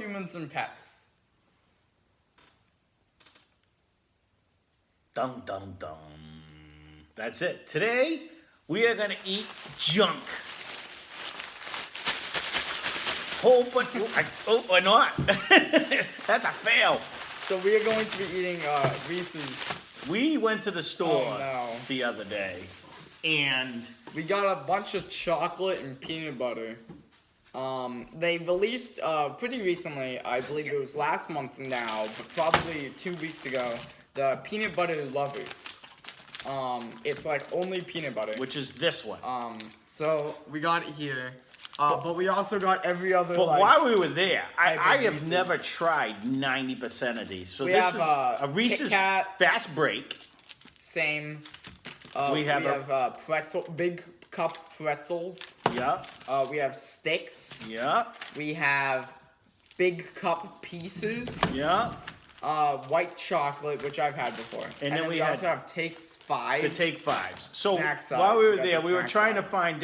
humans and pets. Dum dum dum. That's it. Today we are gonna eat junk. Whole bunch. Or not. That's a fail. So we are going to be eating Reese's. We went to the store no. the other day, and We got a bunch of chocolate and peanut butter. They released pretty recently, I believe it was last month now, but probably 2 weeks ago, the peanut butter lovers. It's like only peanut butter. which is this one. So we got it here. But we also got every other. But like, while we were there, type I of have Reese's. never tried 90% of these. So We this have, is a Reese's Kit Kat. Fast Break. Same. We have pretzel, big cup pretzels. Yeah, We have sticks. yeah, We have big cup pieces. yeah. White chocolate, which I've had before. And then we also had have Takes 5. The Take Fives. So Snack size. while we were We got there, the we were snack trying to size. find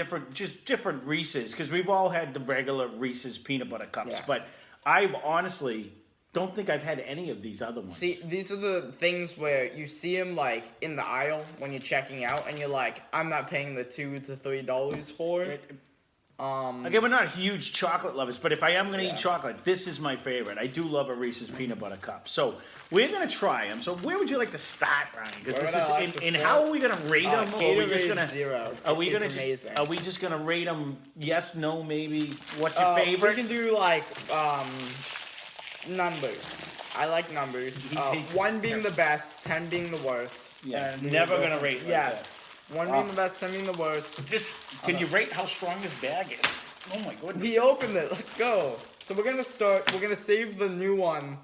different Reese's because we've all had the regular Reese's peanut butter cups, Yeah. but I honestly don't think I've had any of these other ones. See, these are the things where you see them like in the aisle when you're checking out, and you're like, I'm not paying the $2 to $3 for it. Again, we're not huge chocolate lovers, but if I am going to Yeah. eat chocolate, this is my favorite. I do love a Reese's peanut butter cup. So we're going to try them. So where would you like to start, Ryan? Because Where this would I is like to and start? how are we going to rate them? Or are we just Gatorade going to 0. Are we It's going to amazing. Are we just going to rate them? Yes, no, maybe. What's your We favorite? can do like numbers. I like numbers. He takes- 1 being the best, 10 being the worst. Yeah, and we never go gonna from- rate like Yes. 1 being the best, 10 being the worst. Just can you rate how strong this bag is? Oh my goodness. We opened it. Let's go. So we're gonna start. We're gonna save the new one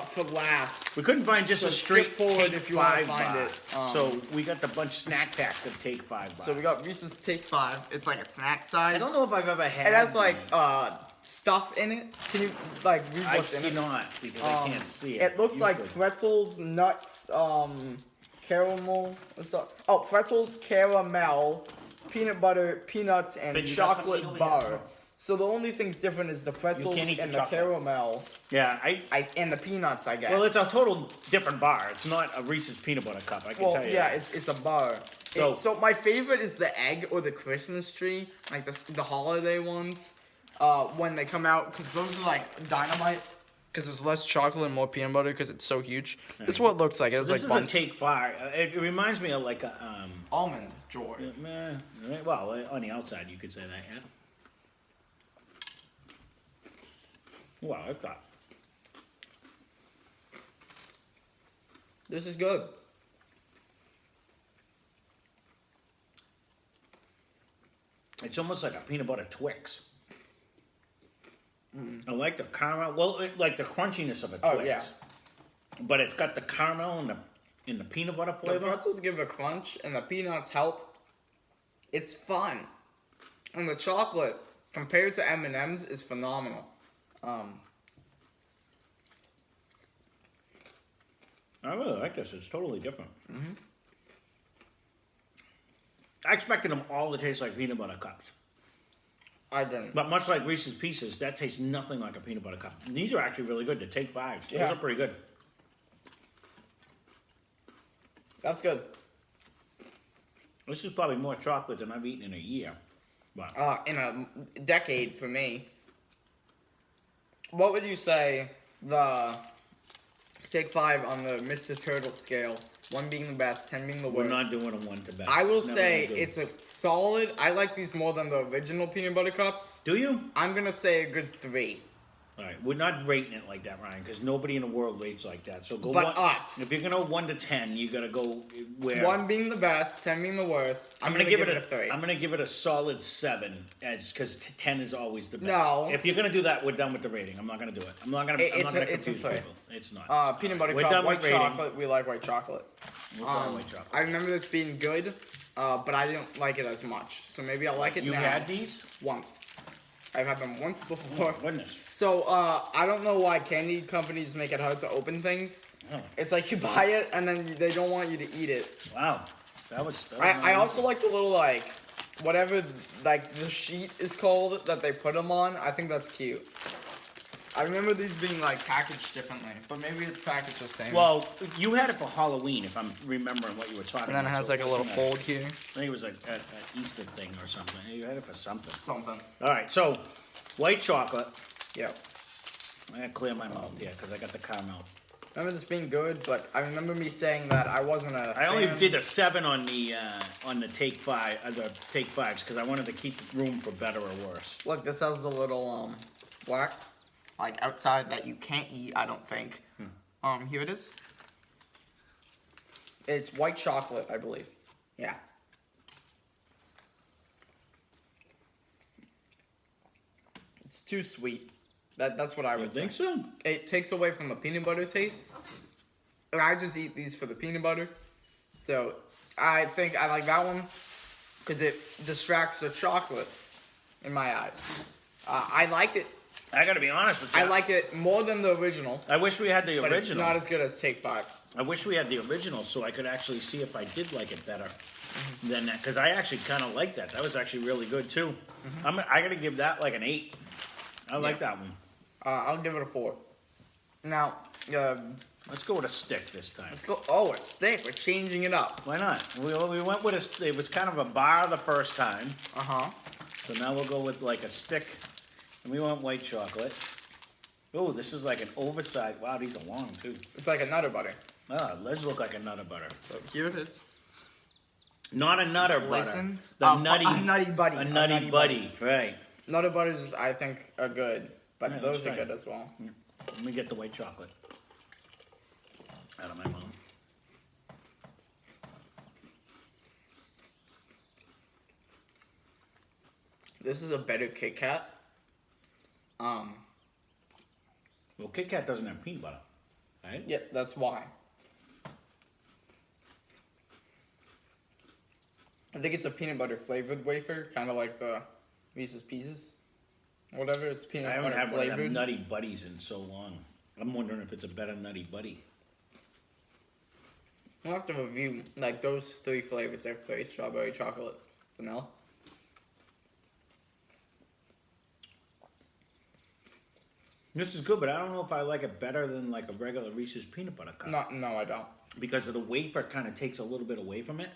for last. We couldn't find just So a straight skip forward Take if you wanna 5 find bar. it. So we got the bunch snack packs of Take 5 bars. So we got Reese's Take 5. It's like a snack size. I don't know if I've ever had. It has like these. stuff in it. Can you like read I what's in it? cannot because I can't see it. It looks You like could. pretzels, nuts, caramel. What's up? Oh, pretzels, caramel, peanut butter, peanuts, and But you got chocolate something bar. over here. So the only thing's different is the pretzels can't eat the and the chocolate. caramel, Yeah, and the peanuts, I guess. well, it's a total different bar. It's not a Reese's peanut butter cup. I can Well, tell you. yeah, that. it's a bar. So- So my favorite is the egg or the Christmas tree, like the holiday ones, when they come out, because those are like dynamite. Because it's less chocolate and more peanut butter because it's so huge. This is what it looks like. It has This like is bumps. a Take 5. It reminds me of like a Almond joy. well, on the outside you could say that, yeah. Wow, I've got. This is good. It's almost like a peanut butter Twix. I like the caramel. Well, like the crunchiness of a Twix. Oh, yeah. But it's got the caramel and the peanut butter The flavor. pretzels give a crunch and the peanuts help. It's fun. And the chocolate, compared to M&M's, is phenomenal. I really like this. It's totally different. I expected them all to taste like peanut butter cups. I didn't. But much like Reese's Pieces, that tastes nothing like a peanut butter cup. These are actually really good. The Take 5s. Yeah. Those are pretty good. That's good. This is probably more chocolate than I've eaten in a year. But In a decade for me. What would you say the Take 5 on the Mr. Turtle scale? 1 being the best, 10 being the we're worst. not doing a 1 to best. I will Never say gonna do. it's a solid. I like these more than the original peanut butter cups. Do you? I'm gonna say a good 3. All right, we're not rating it like that, Ryan, because nobody in the world rates like that. So go. But one, us. If you're gonna 1 to 10, you gotta go where. 1 being the best, 10 being the worst. I'm gonna give it a 3. I'm gonna give it a solid 7, as because 10 is always the best. No. If you're gonna do that, we're done with the rating. I'm not gonna do it. I'm not gonna. I'm It's not gonna a confuse 3. people. It's not. Peanut butter We're cup, done white with rating. chocolate. We like white chocolate. We'll try white chocolate. I remember this being good, but I didn't like it as much. So maybe I'll like it You now. had these? Once. I've had them once before. Goodness. So, I don't know why candy companies make it hard to open things. Oh, It's like you buy it and then they don't want you to eat it. wow. That was I also like the little, like, whatever, like, the sheet is called that they put them on. I think that's cute. I remember these being like packaged differently, but maybe it's packaged the same. Well, you had it for Halloween, if I'm remembering what you were talking and then it about. has so like a little wasn't fold here. I think it was like an Easter thing or something. You had it for something. Something. All right, so white chocolate. Yeah. I gotta clear my mouth here because I got the caramel. I remember this being good, but I remember me saying that I wasn't a I only fan. did a 7 on the take five, the take fives, because I wanted to keep room for better or worse. Look, this has the little black, like outside that you can't eat. I don't think. Here it is. It's white chocolate, I believe. Yeah. It's too sweet. That's what I You would think say. so? It takes away from the peanut butter taste. And I just eat these for the peanut butter. So I think I like that one because it distracts the chocolate in my eyes. I like it. I gotta be honest with you. I like it more than the original, I wish we had the but it's original. not as good as Take 5. I wish we had the original so I could actually see if I did like it better than that. Because I actually kind of like that. That was actually really good too. I gotta give that like an 8. I like that one. I'll give it a 4. Now, Let's go with a stick this time. let's go. Oh, a stick. We're changing it up. Why not? We went with a. It was kind of a bar the first time, so now we'll go with like a stick, and we want white chocolate. Oh, this is like an oversized. Wow, these are long too. It's like a Nutter Butter. Ah, let's look like a Nutter Butter. So here it is. Not a Nutter Butter. Listens. The nutty. A Nutty Buddy. A Nutty Buddy. Right. Nutter Butters, I think, are good, but Yeah, those that's are right. good as well. Let me get the white chocolate out of my mouth. This is a better Kit Kat. Well, Kit Kat doesn't have peanut butter, right? Yeah, that's why. I think it's a peanut butter flavored wafer, kind of like the Reese's Pieces. Whatever, it's I peanut haven't butter had one of them flavored. Nutty Buddies in so long. I'm wondering if it's a better Nutty Buddy. We'll have to review like those 3 flavors. They're flavored strawberry, chocolate, vanilla. This is good, but I don't know if I like it better than like a regular Reese's peanut butter cup. No, I don't. Because of the wafer kind of takes a little bit away from it.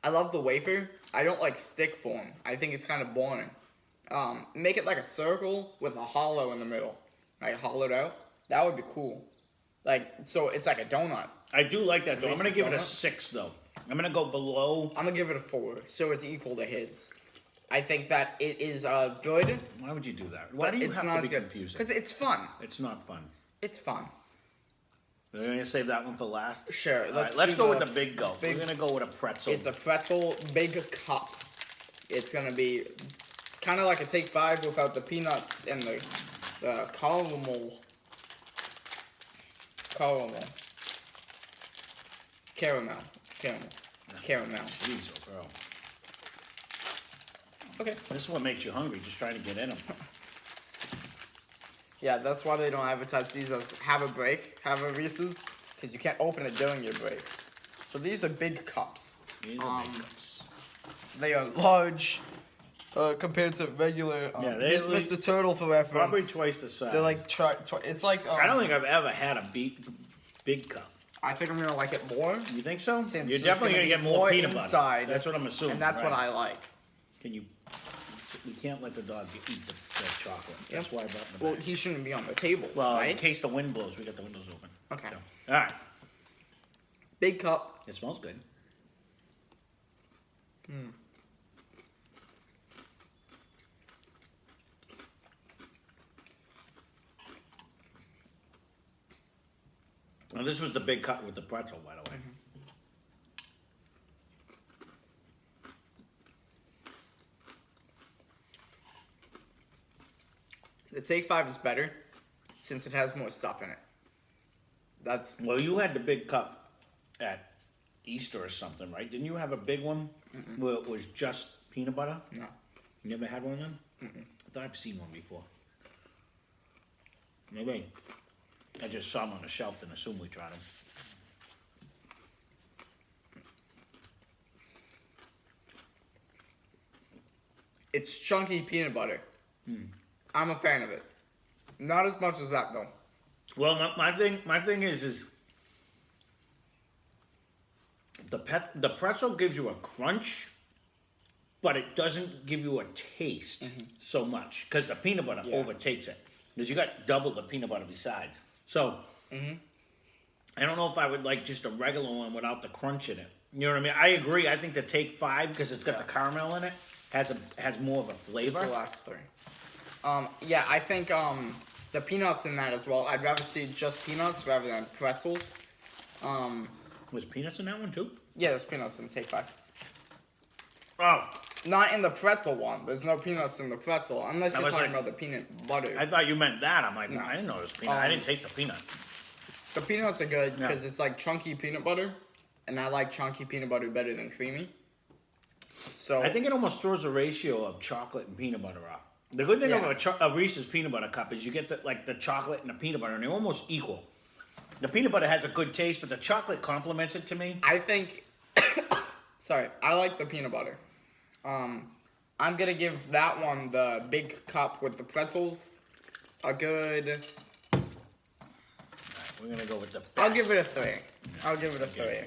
I love the wafer. I don't like stick form. I think it's kind of boring. Make it like a circle with a hollow in the middle, like hollowed out. That would be cool. Like, so it's like a donut. I do like that though. I'm Reese's gonna give it a donut? 6 though. I'm gonna go below. I'm gonna give it a 4, so it's equal to his. I think that it is good, Why would you do that? Why but do you it's have not to as be good. confusing? Because it's fun. It's not fun. It's fun. We're gonna save that one for last. Sure. All Let's right, let's do go with the big go. big- We're gonna go with a pretzel. It's a pretzel big cup. It's gonna be kind of like a Take 5 without the peanuts and the caramel. Caramel. Jeez, oh, bro. Okay. This is what makes you hungry. Just trying to get in them. Yeah, that's why they don't advertise these as have a break, have a Reese's, because you can't open it during your break. So these are big cups. These are big cups. They are large compared to regular. Yeah, Here's they- Mr. Turtle for reference. Probably twice the size. They're like it's like. I don't think I've ever had a big cup. I think I'm gonna like it more, You think so? Since You're there's definitely gonna gonna be get more more peanut inside, butter. That's what I'm assuming. and that's what right? I like. Can you? We can't let the dog eat the chocolate. Yep. That's why I brought the Well, bag. he shouldn't be on the table, Well, in right? case the wind blows, we got the windows open. Okay. So, all right. Big cup. It smells good. Now, this was the big cut with the pretzel, by the way. The Take 5 is better since it has more stuff in it. That's Well, you had the big cup at Easter or something, right? Didn't you have a big one where it was just peanut butter? no. You never had one of them? I thought I've seen one before. Maybe I just saw them on the shelf and assumed we tried them. It's chunky peanut butter. I'm a fan of it. Not as much as that though. Well, my thing is the pretzel gives you a crunch, but it doesn't give you a taste so much because the peanut butter overtakes it. Because you got double the peanut butter besides. So I don't know if I would like just a regular one without the crunch in it. You know what I mean? I agree. I think the Take 5 because it's got the caramel in it has more of a flavor. It's the last three. Yeah, I think the peanuts in that as well. I'd rather see just peanuts rather than pretzels. Was peanuts in that one too? Yeah, there's peanuts in Take 5. Oh. Not in the pretzel one. There's no peanuts in the pretzel unless you're talking about the peanut butter. I thought you meant that. I'm like, no. I didn't know it was peanut. I didn't taste the peanut. The peanuts are good because it's like chunky peanut butter, and I like chunky peanut butter better than creamy. So I think it almost throws the ratio of chocolate and peanut butter off. The good thing about a Reese's peanut butter cup is you get the chocolate and the peanut butter, and they're almost equal. The peanut butter has a good taste, but the chocolate complements it to me. I think, sorry, I like the peanut butter. I'm gonna give that one, the big cup with the pretzels, a good. We're gonna go with the best. I'll give it a 3. I'll give it a 3.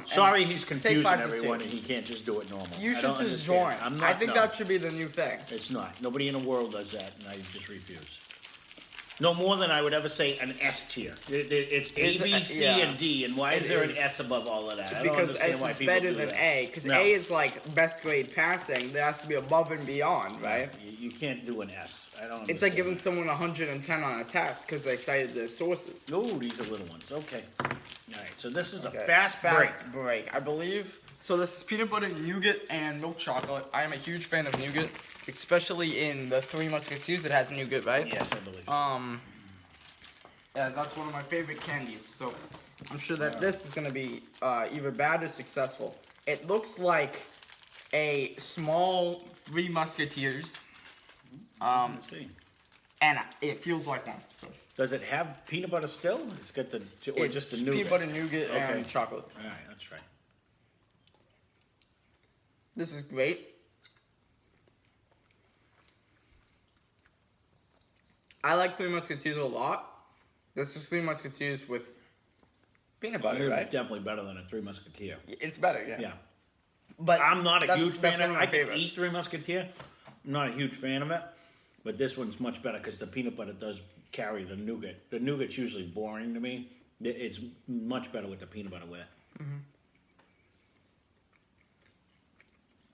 Sorry, he's confusing Take 5 to everyone, 2. and he can't just do it normal. You I should don't just understand. join. I'm not, I think that should be the new thing. It's not. Nobody in the world does that, and I just refuse. No more than I would ever say an S tier. It's A, B, C, and D, and why is there an S above all of that? I don't Because understand S why is people better do than that. A. Because No. A is like best grade passing. There has to be above and beyond, right? You can't do an S. I don't understand. It's like giving someone 110 on a test because they cited their sources. Oh, these are little ones. Okay. All right, so this is a Okay. fast break. I believe. So this is peanut butter, nougat, and milk chocolate. I am a huge fan of nougat, especially in the Three Musketeers. It has nougat, right? Yes, I believe. Yeah, that's one of my favorite candies. So I'm sure that this is gonna be either bad or successful. It looks like a small Three Musketeers. Let's see. And it feels like one. So Does it have peanut butter still? It's got the or just the nougat. peanut butter, nougat, Okay. and chocolate. All right, let's try. This is great. I like Three Musketeers a lot. This is Three Musketeers with peanut butter, right? Definitely better than a Three Musketeer. It's better, yeah. Yeah. But I'm not a huge fan one of it. my I can favorites. eat Three Musketeer. I'm not a huge fan of it. But this one's much better because the peanut butter does carry the nougat. The nougat's usually boring to me. It's much better with the peanut butter with it.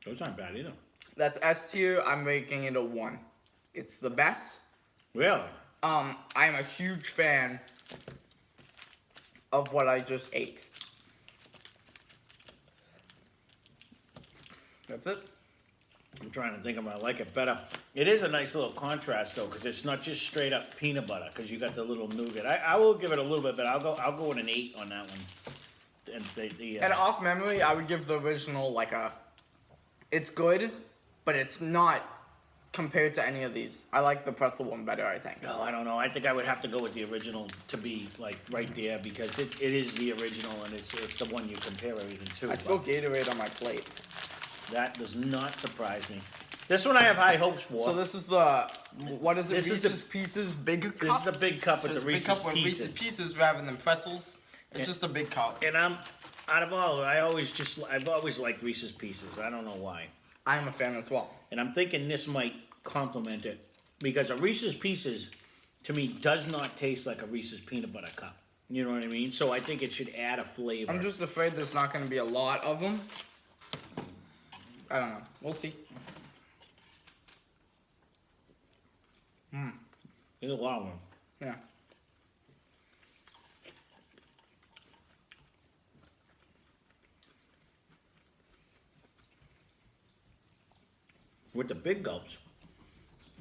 Those aren't bad either. That's S tier. I'm making it a 1. It's the best. Really? I'm a huge fan of what I just ate. That's it. I'm trying to think if I like it better. It is a nice little contrast though, because it's not just straight up peanut butter, because you got the little nougat. I will give it a little bit, but I'll go with an 8 on that one. And And off memory, I would give the original like a. It's good, but it's not compared to any of these. I like the pretzel one better, I think. No, I don't know. I think I would have to go with the original to be like right there because it is the original and it's the one you compare everything to. I spilled Gatorade on my plate. That does not surprise me. This one I have high hopes for. So this is the what is it? This is Reese's Pieces big cup. This is the big cup with It's the a big Reese's cup with Pieces. Reese's Pieces rather than pretzels. It's just a big cup. And I'm out of all, I've always liked Reese's Pieces. I don't know why. I'm a fan as well. And I'm thinking this might complement it because a Reese's Pieces to me does not taste like a Reese's peanut butter cup. You know what I mean? So I think it should add a flavor. I'm just afraid there's not going to be a lot of them. I don't know. We'll see. There's a lot of them. Yeah. With the big gulps,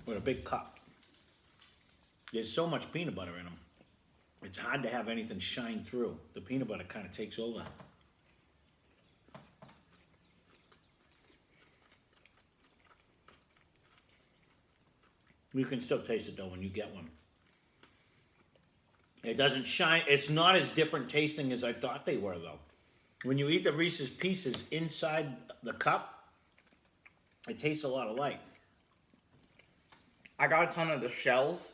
with a big cup, there's so much peanut butter in them. It's hard to have anything shine through. The peanut butter kind of takes over. You can still taste it though when you get one. It doesn't shine. It's not as different tasting as I thought they were though. When you eat the Reese's Pieces inside the cup, it tastes a lot alike. I got a ton of the shells,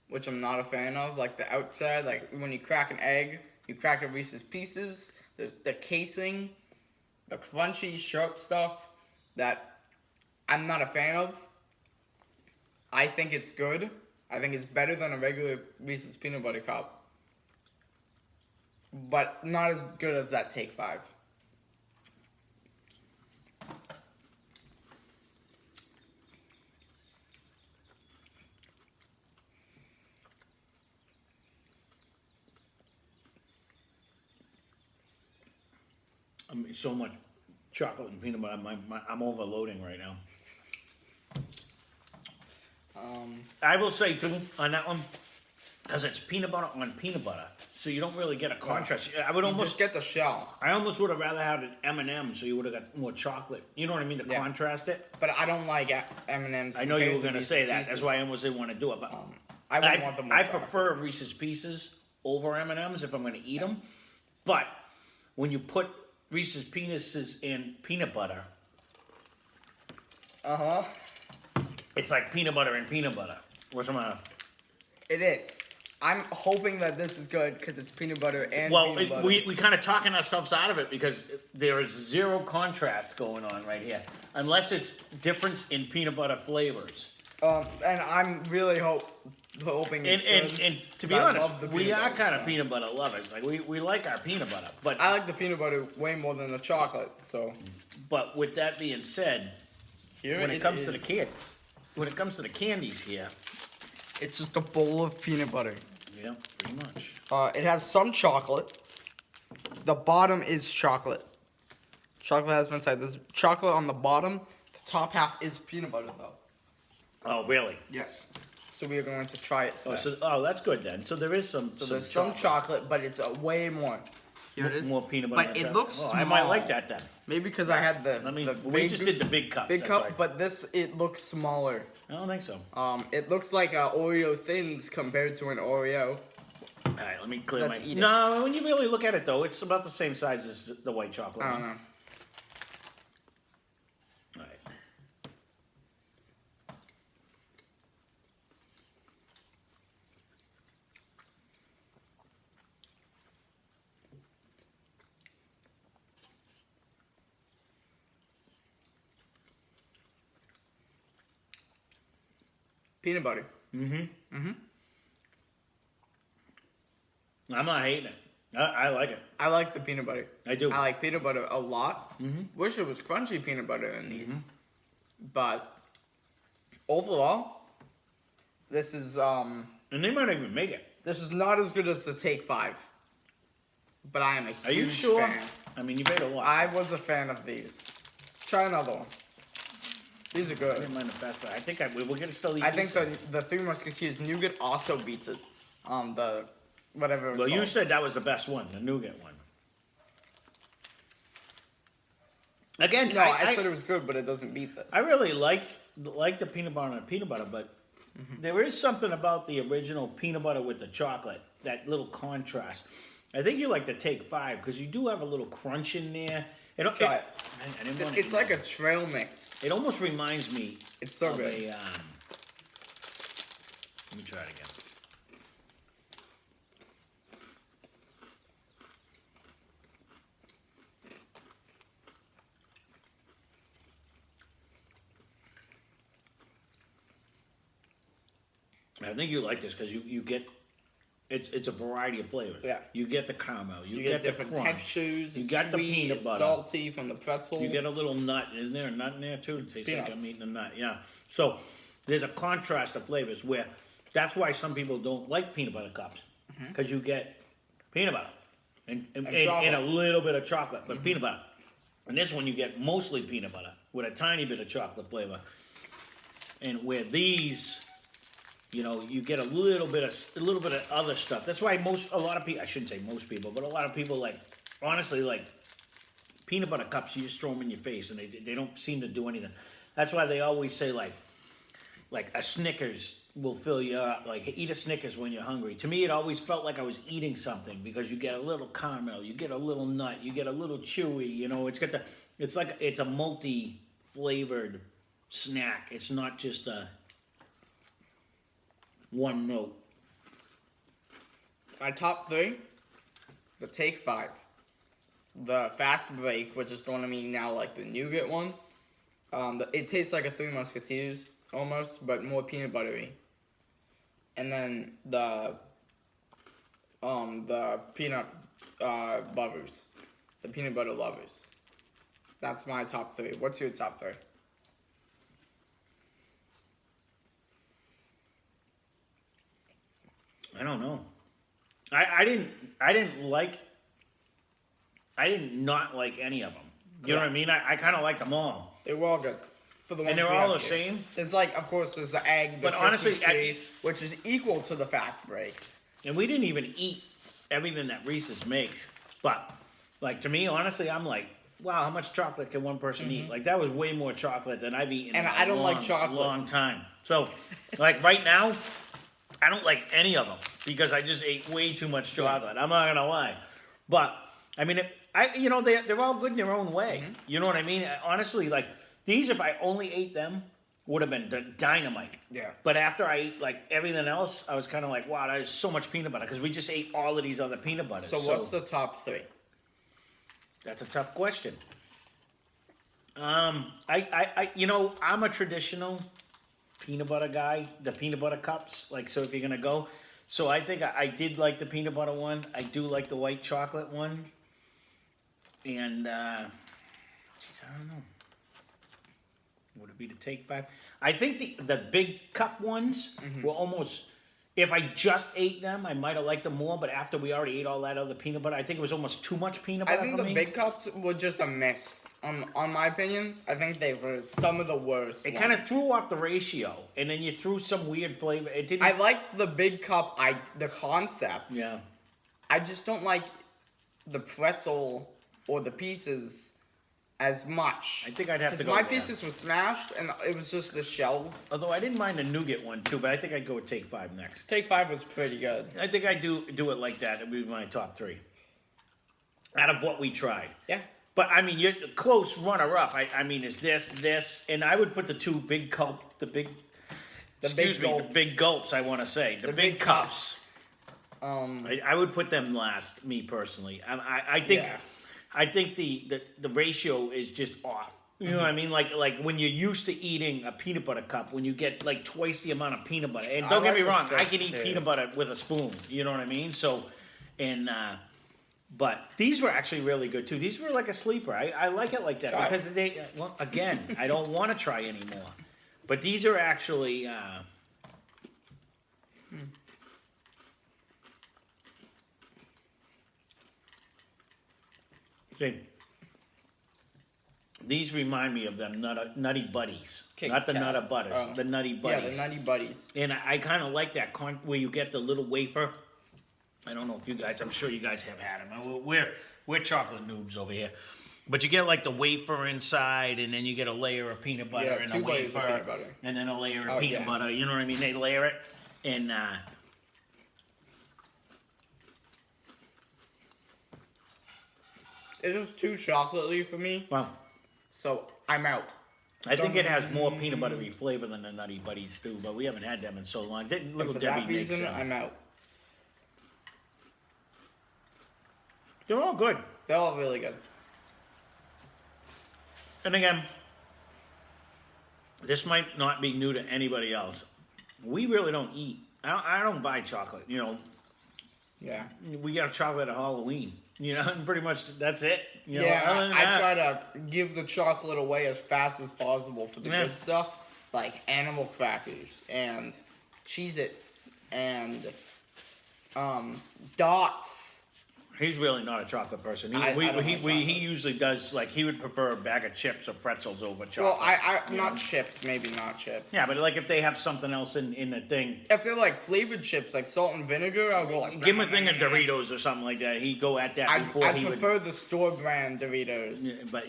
which I'm not a fan of. Like the outside, like when you crack an egg, you crack a Reese's Pieces, the casing, the crunchy, sharp stuff that I'm not a fan of. I think it's good. I think it's better than a regular Reese's Peanut Butter Cup. But not as good as that Take 5. I mean, so much chocolate and peanut butter. I'm overloading right now. I will say too on that one, because it's peanut butter on peanut butter, so you don't really get a contrast. I would almost just get the shell. I almost would have rather had an M&M, so you would have got more chocolate. You know what I mean? To contrast it. But I don't like M&Ms. I know you were going to say that. That's why I almost didn't want to do it. But I wouldn't want them. I prefer Reese's Pieces over M&Ms if I'm going to eat them. But when you put Reese's Pieces in peanut butter, it's like peanut butter and peanut butter. What's the matter? It is. I'm hoping that this is good because it's peanut butter and peanut butter. we kind of talking ourselves out of it because there is zero contrast going on right here, unless it's difference in peanut butter flavors. And I'm really hoping it's good. And to be honest, we are kind of peanut butter lovers. Like we like our peanut butter, but I like the peanut butter way more than the chocolate. So, but with that being said, when it comes to the candies here, it's just a bowl of peanut butter. Yeah, pretty much. It has some chocolate. The bottom is chocolate. Chocolate has been inside. There's chocolate on the bottom. The top half is peanut butter, though. Oh, really? Yes. So we are going to try it today. That's good then. So there is some. So there's some chocolate, but it's way more. Here it is. More peanut butter. But it looks small. I might like that then. Maybe because I had we just did the big cups. Big cup, but it looks smaller. I don't think so. It looks like Oreo Thins compared to an Oreo. All right, let me clear my. No, when you really look at it though, it's about the same size as the white chocolate. I don't know. All right. Peanut butter. I'm not hating it. I like it. I like the peanut butter. I do. I like peanut butter a lot. Wish it was crunchy peanut butter in these. But overall, this is And they might even make it. This is not as good as the Take 5. But I am a huge Are you sure? fan. I mean, you made a lot. I was a fan of these. Try another one. These are good. I didn't mind the best, but I think we're gonna still eat. I think the Three Musketeers nougat also beats it. The whatever. Well, you said that was the best one, the nougat one. Again, no, I said it was good, but it doesn't beat this. I really like the peanut butter and peanut butter, but there is something about the original peanut butter with the chocolate, that little contrast. I think you like the Take 5 because you do have a little crunch in there. Try it. I didn't want it's like a trail mix. It almost reminds me. It's so good. Let me try it again. I think you like this because you get it's a variety of flavors. Yeah. You get the caramel. You get the different crunch. textures. You It's got the sweet, peanut it's butter. salty from the pretzel. You get a little nut. Isn't there a nut in there too? It tastes like I'm Peanuts. eating a nut. Yeah. So there's a contrast of flavors where that's why some people don't like peanut butter cups because you get peanut butter and a little bit of chocolate, but peanut butter. And this one you get mostly peanut butter with a tiny bit of chocolate flavor. And where these, you know, you get a little bit of other stuff. That's why a lot of people, I shouldn't say most people, but a lot of people honestly like peanut butter cups. You just throw them in your face and they don't seem to do anything. That's why they always say like a Snickers will fill you up. Like eat a Snickers when you're hungry. To me, it always felt like I was eating something because you get a little caramel, you get a little nut, you get a little chewy. You know, it's a multi-flavored snack. It's not just a one note. my top 3, the Take 5. The Fast Break, which is going to be now like the nougat one. It tastes like a Three Musketeers almost, but more peanut buttery. And then the peanut butters, the peanut butter lovers. That's my top 3. What's your top 3? I don't know. I did not like any of them. You know what I mean? I kind of like them all. They were all good. For the ones And they're we all have the here. same. There's like, of course, there's the egg, the But honestly, Christmas tree, which is equal to the Fast Break. And we didn't even eat everything that Reese's makes. But, like, to me, honestly, I'm like, wow, how much chocolate can one person eat? Like, that was way more chocolate than I've eaten And in I don't a like chocolate. long time. So, like, right now, I don't like any of them because I just ate way too much chocolate. I'm not gonna lie. But, I mean, they're all good in their own way. You know what I mean? Honestly, like, these, if I only ate them, would have been dynamite. Yeah. But after I ate, like, everything else, I was kind of like, wow, there's so much peanut butter because we just ate all of these other peanut butters. So what's the top 3? That's a tough question. I'm a traditional peanut butter guy. The peanut butter cups, like, so if you're gonna go, so I think I did like the peanut butter one. I do like the white chocolate one, and I don't know. Would it be the Take 5? I think the big cup ones were almost. If I just ate them, I might have liked them more. But after we already ate all that other peanut butter, I think it was almost too much peanut butter. I think for the me. big cups were just a mess. On my opinion, I think they were some of the worst. It kind of threw off the ratio, and then you threw some weird flavor. It didn't. I like the big cup. The concept. Yeah. I just don't like the pretzel or the pieces as much. I think I'd have to Because go my with that. pieces were smashed, and it was just the shells. Although I didn't mind the nougat one too, but I think I'd go with Take 5 next. Take 5 was pretty good. I think I do it like that. It would be my top 3 out of what we tried. Yeah. But I mean, you're close runner-up. I mean, is this, and I would put the two big the big gulps. I want to say the big cups. I would put them last. Me personally, I think. Yeah. I think the ratio is just off. You know what I mean? Like when you're used to eating a peanut butter cup, when you get like twice the amount of peanut butter. And don't get me wrong, I can eat peanut butter with a spoon. You know what I mean? So, but these were actually really good too. These were like a sleeper. I like it like that because again, I don't want to try anymore. But these are actually. See, these remind me of them Nutty Buddies. Kit Not the Kats. Nutter Butters, the Nutty Buddies. Yeah, the Nutty Buddies. And I kind of like that where you get the little wafer. I don't know if you guys, I'm sure you guys have had them. We're chocolate noobs over here. But you get like the wafer inside, and then you get a layer of peanut butter and a wafer, and then a layer of peanut butter. You know what I mean? They layer it, and It's just too chocolatey for me. well, So I'm out. I think it has more peanut buttery flavor than the Nutty Buddies do, but we haven't had them in so long. Little For Debbie that makes reason, them. I'm out. They're all good. They're all really good. And again, this might not be new to anybody else. We really don't eat. I don't buy chocolate. You know, Yeah. we got chocolate at Halloween. You know, and pretty much that's it. You know, Yeah, other than I that- try to give the chocolate away as fast as possible for the Yeah. good stuff, like animal crackers and Cheez-Its and Dots. He's really not a chocolate person. I don't like He chocolate. usually does, like, he would prefer a bag of chips or pretzels over chocolate. Well, I not chips, maybe not chips. Yeah, but like if they have something else in the thing, If they're like flavored chips, like salt and vinegar, I'll go like. give him a thing of Doritos or something like that. He'd go at that before I he would. prefer the store brand Doritos. Yeah, but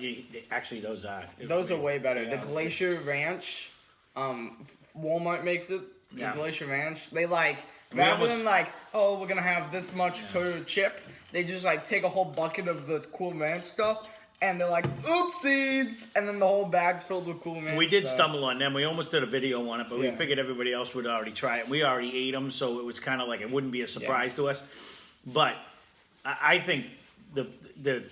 actually, those are. Those are way better. Yeah. The Glacier Ranch, Walmart makes it. The Yeah. Glacier Ranch. They like We rather almost- than like, oh, we're gonna have this much per chip. They just like take a whole bucket of the Cool Ranch stuff, and they're like, oopsies, and then the whole bag's filled with Cool Ranch. We did stuff. stumble on them. We almost did a video on it, but we Yeah. figured everybody else would already try it. We already ate them, so it was kind of like it wouldn't be a surprise to us. But I think the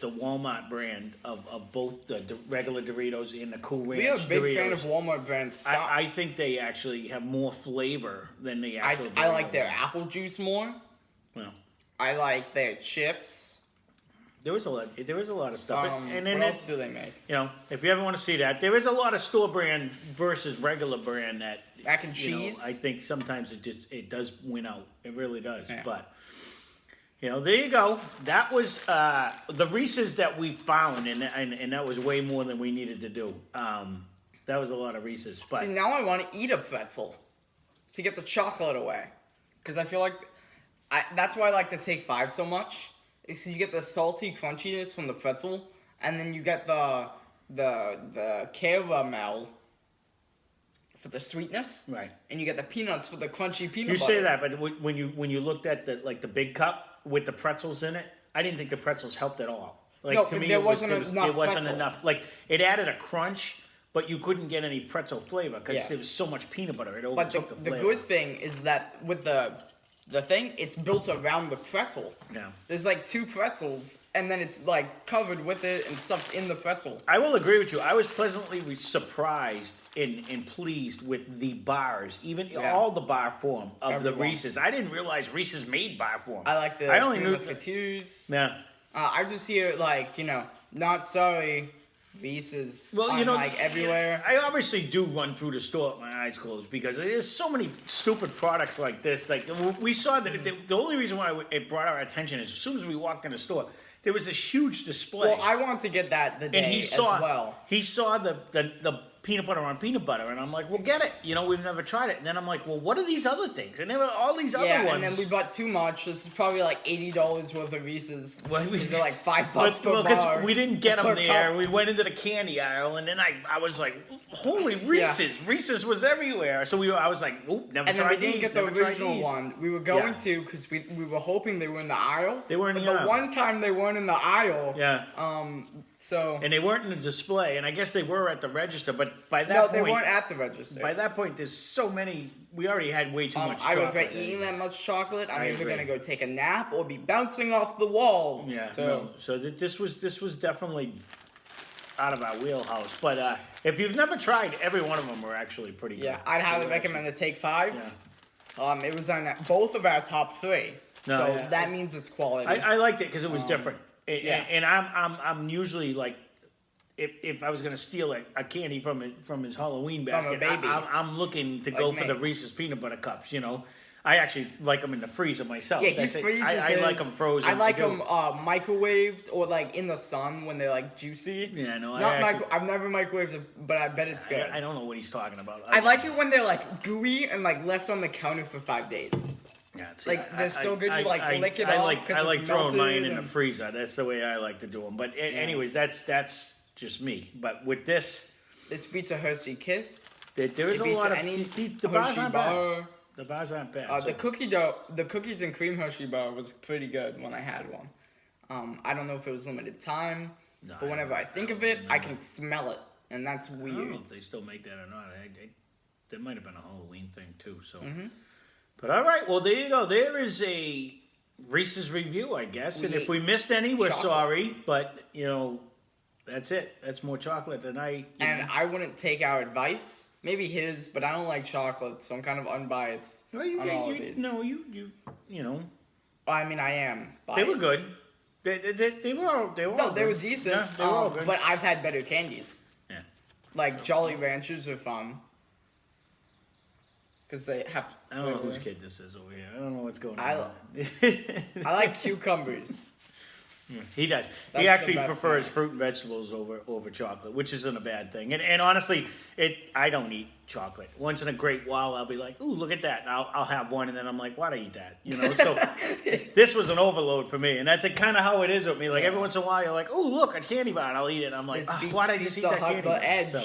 Walmart brand of both the regular Doritos and the Cool Ranch We are a big Doritos, fan of Walmart brand stuff. I think they actually have more flavor than the actual I like Dorito their ones. apple juice more. Well, I like their chips. there was a lot of stuff. And then what else do they make? you know, if you ever want to see that, there is a lot of store brand versus regular brand that Mac and you know, cheese. I think sometimes it does win out. It really does. Yeah. But you know, there you go. That was the Reese's that we found, and that was way more than we needed to do. That was a lot of Reese's. But See, now I want to eat a pretzel to get the chocolate away, because I feel like that's why I like the Take 5 so much. Is you get the salty crunchiness from the pretzel, and then you get the caramel for the sweetness, right. and you get the peanuts for the crunchy peanut You butter. say that, but when you looked at the big cup with the pretzels in it, I didn't think the pretzels helped at all. Like No, to me, there it wasn't enough It wasn't pretzel. enough. Like it added a crunch, but you couldn't get any pretzel flavor because Yeah. there was so much peanut butter. It But overtook the flavor. good thing is that with the thing, it's built around the pretzel. Yeah. There's like 2 pretzels, and then it's like covered with it and stuffed in the pretzel. I will agree with you. I was pleasantly surprised and pleased with the bars, even all the bar form of Everyone. the Reese's. I didn't realize Reese's made bar form. I like the I only Three knew Musketeers. Yeah. I just hear like, not sorry, Reese's Well, on, like everywhere. I obviously do run through the store with my eyes closed because there's so many stupid products like this. Like we saw that the only reason why it brought our attention is as soon as we walked in the store, there was this huge display. Well, I want to get that the day and he saw as well. he saw the peanut butter on peanut butter, and I'm like, well, get it. We've never tried it. And then I'm like, well, what are these other things? And there were all these other ones. And then we bought too much. This is probably like $80 worth of Reese's. Well, These are like $5 per Well, bar. because we didn't get them per there. cup. We went into the candy aisle, and then I was like, holy Reese's. Reese's was everywhere. So I was like, oop, never And then tried we didn't these, get the never tried original these. one. We were going Yeah. to because we were hoping they were in the aisle. They were in but the aisle. the one time they weren't in the aisle. Yeah. So And they weren't in the display, and I guess they were at the register, but by that no, point... they weren't at the register. By that point, there's so many... We already had way too much I chocolate. regret eating that much chocolate. I'm I either agree. gonna go take a nap or be bouncing off the walls. Yeah, So this was definitely out of our wheelhouse. But if you've never tried, every one of them were actually pretty good. yeah, I'd highly They were recommend the Take 5. Yeah. It was on both of our top 3. No, So yeah. that means it's quality. I liked it because it was different. yeah. And I'm usually like, if I was gonna steal a candy from his Halloween From a basket, baby. I'm looking to Like go for me. the Reese's peanut butter cups. I actually like them in the freezer myself. Yeah, he That's it. freezes I his. like them frozen. I like do. them microwaved or like in the sun when they're like juicy. Yeah, no, I've never microwaved it, but I bet it's good. I don't know what he's talking about. I like it when they're like gooey and like left on the counter for 5 days. Yeah, see, Like, they're so good, you, like, lick it I off like 'cause I it's like throwing mine melted in the and- freezer. That's the way I like to do them. But anyways, that's just me. But with this, This beats a Hershey Kiss. there is It a beats lot of any the bars Hershey aren't bad. bar. The bars aren't bad. The cookies and cream Hershey bar was pretty good when I had one. I don't know if it was limited time, No, but whenever I think of it, I can smell it, and that's I don't know weird. if they still make that or not. There might have been a Halloween thing too. So, Mm-hmm. but all right. Well, there you go. There is a Reese's review, I guess. And if we missed any, we're chocolate. sorry. But that's it. That's more chocolate than I. And I wouldn't take our advice. Maybe his, but I don't like chocolate, so I'm kind of unbiased Well, on all of these. No, you know. I mean, I am biased. They were good. They were all No, all they were good. decent. Yeah, they were all good. But I've had better candies. Yeah. Like Jolly Ranchers are fun. Because they have. I don't know flavor. whose kid this is over here. I don't know what's going I- on. I like cucumbers. He does. That's He the actually best prefers thing. fruit and vegetables over chocolate, which isn't a bad thing. And honestly, I don't eat chocolate. Once in a great while, I'll be like, "Ooh, look at that!" And I'll have one, and then I'm like, "Why'd I eat that?" So this was an overload for me, and that's kind of how it is with me. Like every once in a while, you're like, "Ooh, look, a candy bar," and I'll eat it. And I'm like, This "Oh, beats "Why'd I just eat Pizza that Hut, candy the bar?" edge. So,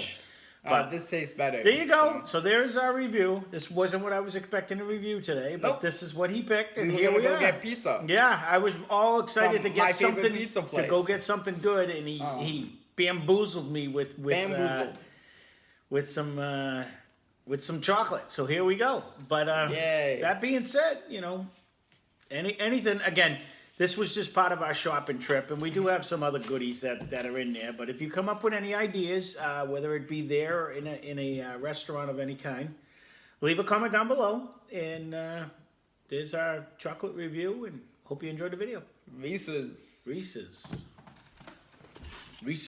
but This tastes better. there you go. So there's our review. This wasn't what I was expecting to review today, but Nope. this is what he picked, and We were here gonna we go are. get pizza. Yeah, I was all excited From to my get favorite something pizza to place. go get something good, and he bamboozled me with Bamboozled. with some chocolate. So here we go. But Yay. that being said, anything again. this was just part of our shopping trip, and we do have some other goodies that are in there. But if you come up with any ideas, whether it be there or in a restaurant of any kind, leave a comment down below. And there's our chocolate review, and hope you enjoyed the video. Reese's. Reese's.